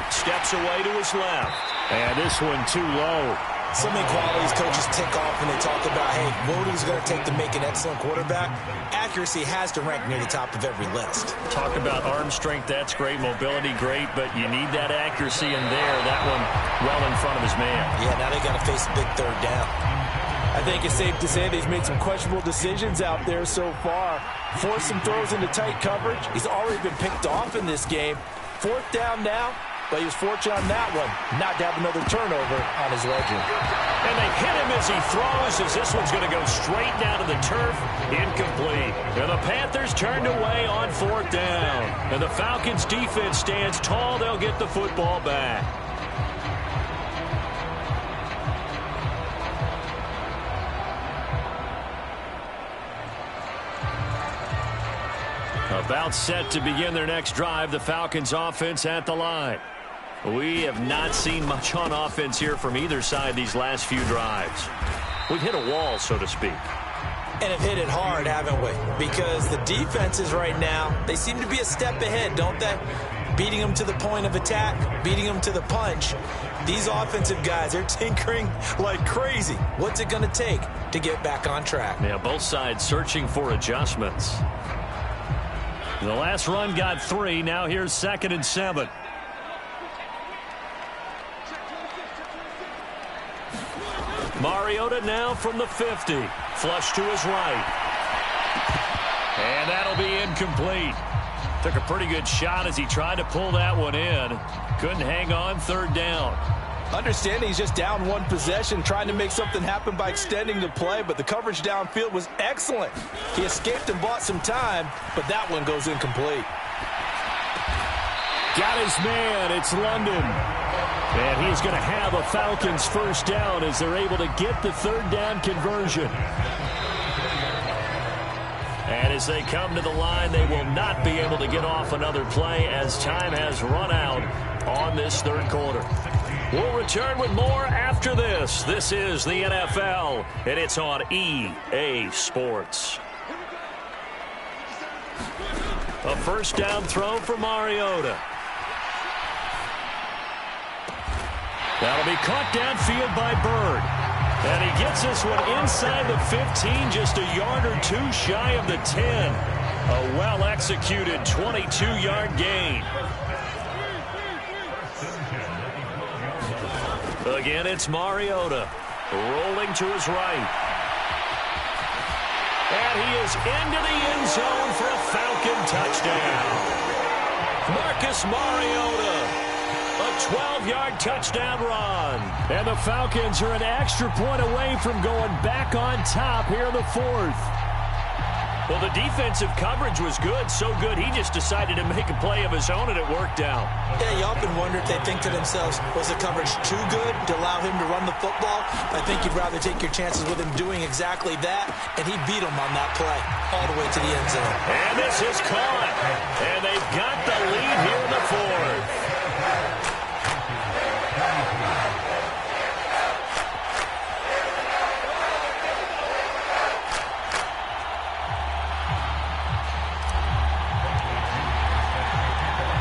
Steps away to his left. And this one too low. So many qualities coaches tick off when they talk about, hey, what is it going to take to make an excellent quarterback? Accuracy has to rank near the top of every list. Talk about arm strength, that's great. Mobility, great, but you need that accuracy in there. That one well in front of his man. Yeah, now they got to face a big 3rd down. I think it's safe to say that he's made some questionable decisions out there so far. Forced some throws into tight coverage. He's already been picked off in this game. 4th down now. But he was fortunate on that one, not to have another turnover on his ledger. And they hit him as he throws, as this one's going to go straight down to the turf. Incomplete. And the Panthers turned away on 4th down. And the Falcons' defense stands tall. They'll get the football back. About set to begin their next drive, the Falcons offense at the line. We have not seen much on offense here from either side these last few drives. We've hit a wall, so to speak. And have hit it hard, haven't we? Because the defenses right now, they seem to be a step ahead, don't they? Beating them to the point of attack, beating them to the punch. These offensive guys, they're tinkering like crazy. What's it going to take to get back on track? Yeah, both sides searching for adjustments. The last run got 3. Now here's 2nd and 7. Mariota now from the 50. Flush to his right. And that'll be incomplete. Took a pretty good shot as he tried to pull that one in. Couldn't hang on. 3rd down. Understanding he's just down one possession, trying to make something happen by extending the play, but the coverage downfield was excellent. He escaped and bought some time, but that one goes incomplete. Got his man. It's London. And he's going to have a Falcons first down as they're able to get the 3rd down conversion. And as they come to the line, they will not be able to get off another play as time has run out on this 3rd quarter. We'll return with more after this. This is the NFL, and it's on EA Sports. A first down throw for Mariota. That'll be caught downfield by Bird. And he gets this one inside the 15, just a yard or 2 shy of the 10. A well-executed 22-yard gain. Again, it's Mariota rolling to his right. And he is into the end zone for a Falcon touchdown. Marcus Mariota, a 12-yard touchdown run. And the Falcons are an extra point away from going back on top here in the fourth. Well, the defensive coverage was good, so good he just decided to make a play of his own, and it worked out. Yeah, you often wonder if they think to themselves, was the coverage too good to allow him to run the football? I think you'd rather take your chances with him doing exactly that, and he beat him on that play all the way to the end zone. And this is caught, and they've got the lead here in the fourth.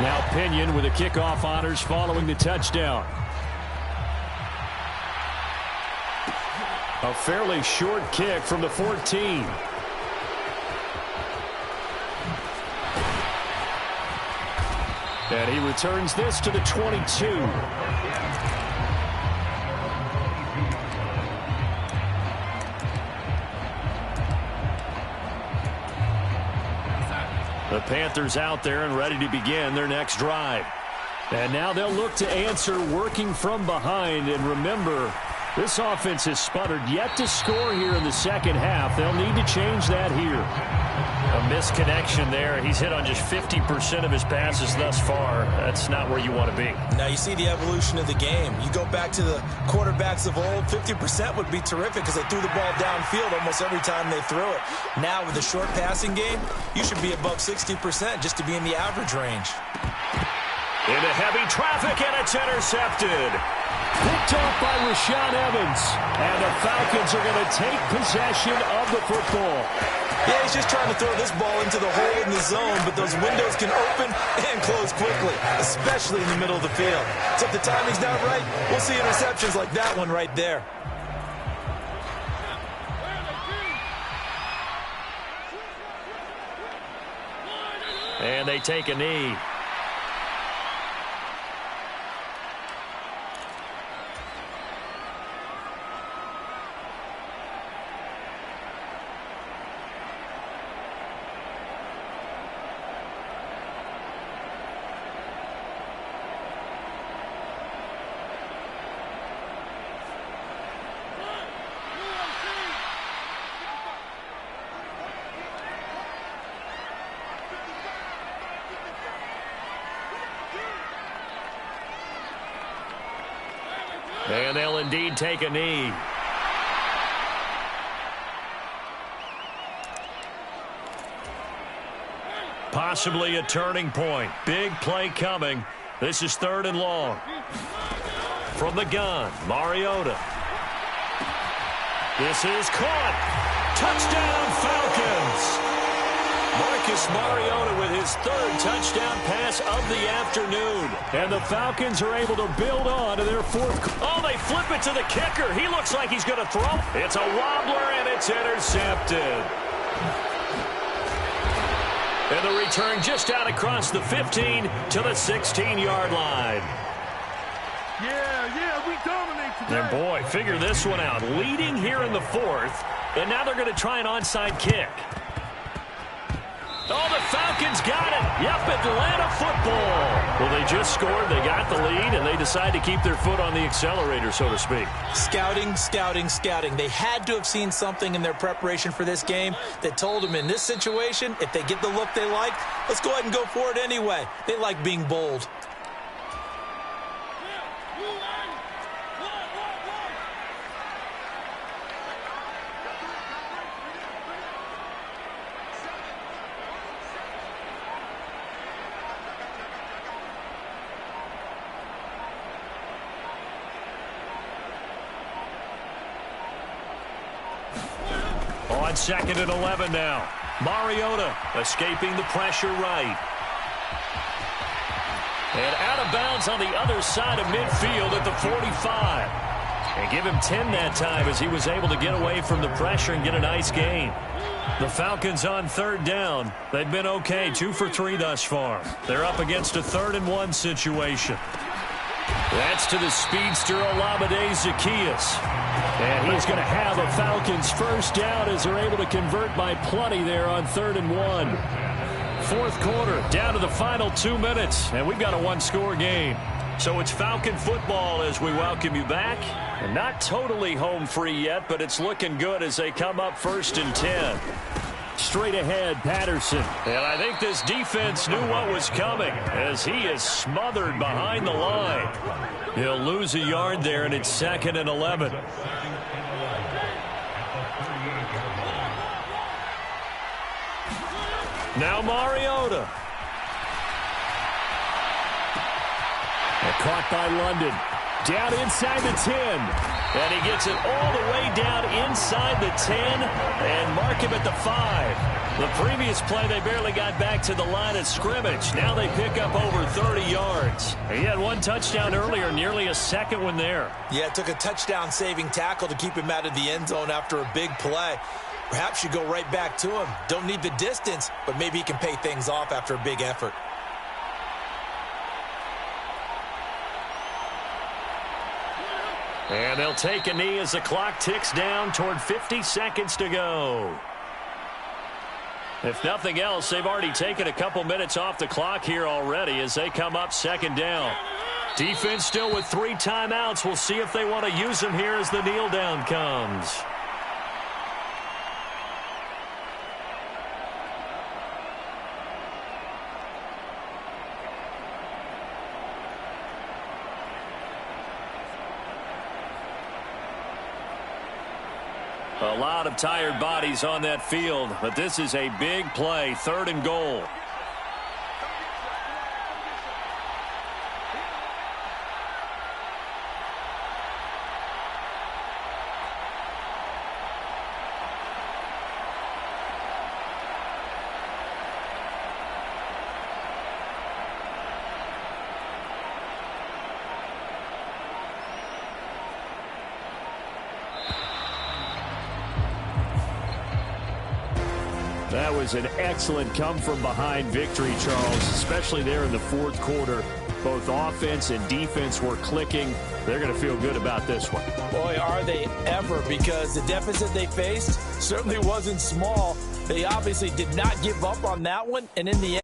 Now Pinion with the kickoff honors following the touchdown. A fairly short kick from the 14. And he returns this to the 22. The Panthers out there and ready to begin their next drive. And now they'll look to answer working from behind. And remember, this offense has sputtered yet to score here in the second half. They'll need to change that here. A misconnection there. He's hit on just 50% of his passes thus far. That's not where you want to be. Now you see the evolution of the game. You go back to the quarterbacks of old, 50% would be terrific because they threw the ball downfield almost every time they threw it. Now with the short passing game, you should be above 60% just to be in the average range. Into heavy traffic, and it's intercepted. Picked off by Rashaan Evans. And the Falcons are going to take possession of the football. Yeah, he's just trying to throw this ball into the hole in the zone, but those windows can open and close quickly, especially in the middle of the field. So if the timing's not right, we'll see interceptions like that one right there. And they take a knee. And they'll indeed take a knee. Possibly a turning point. Big play coming. This is 3rd and long. From the gun, Mariota. This is caught. Touchdown, Falcons. Marcus Mariota with his 3rd touchdown pass of the afternoon. And the Falcons are able to build on to their 4th. Oh, they flip it to the kicker. He looks like he's going to throw. It's a wobbler, and it's intercepted. And the return just out across the 15 to the 16-yard line. Yeah, we dominate today. And boy, figure this one out. Leading here in the 4th, and now they're going to try an onside kick. Oh, the Falcons got it. Yep, Atlanta football. Well, they just scored, they got the lead, and they decide to keep their foot on the accelerator, so to speak. Scouting, scouting, scouting. They had to have seen something in their preparation for this game that told them in this situation, if they get the look they like, let's go ahead and go for it anyway. They like being bold. On 2nd and 11 now. Mariota escaping the pressure right. And out of bounds on the other side of midfield at the 45. And give him 10 that time as he was able to get away from the pressure and get a nice gain. The Falcons on 3rd down. They've been okay, 2 for 3 thus far. They're up against a 3rd and 1 situation. That's to the speedster Olamide Zaccheaus. And he's going to have a Falcons first down as they're able to convert by plenty there on 3rd and 1. 4th quarter, down to the final 2 minutes, and we've got a 1-score game. So it's Falcon football as we welcome you back. And not totally home free yet, but it's looking good as they come up 1st and 10. Straight ahead, Patterson. And I think this defense knew what was coming as he is smothered behind the line. He'll lose a yard there, and it's 2nd and 11. Now Mariota. Caught by London. Down inside the 10. And he gets it all the way down inside the 10 and mark him at the 5. The previous play, they barely got back to the line of scrimmage. Now they pick up over 30 yards. He had one touchdown earlier, nearly a second one there. Yeah, it took a touchdown-saving tackle to keep him out of the end zone after a big play. Perhaps you go right back to him. Don't need the distance, but maybe he can pay things off after a big effort. And they'll take a knee as the clock ticks down toward 50 seconds to go. If nothing else, they've already taken a couple minutes off the clock here already as they come up 2nd down. Defense still with 3 timeouts. We'll see if they want to use them here as the kneel down comes. A lot of tired bodies on that field, but this is a big play, 3rd and goal. That was an excellent come-from-behind victory, Charles, especially there in the 4th quarter. Both offense and defense were clicking. They're going to feel good about this one. Boy, are they ever, because the deficit they faced certainly wasn't small. They obviously did not give up on that one, and in the end,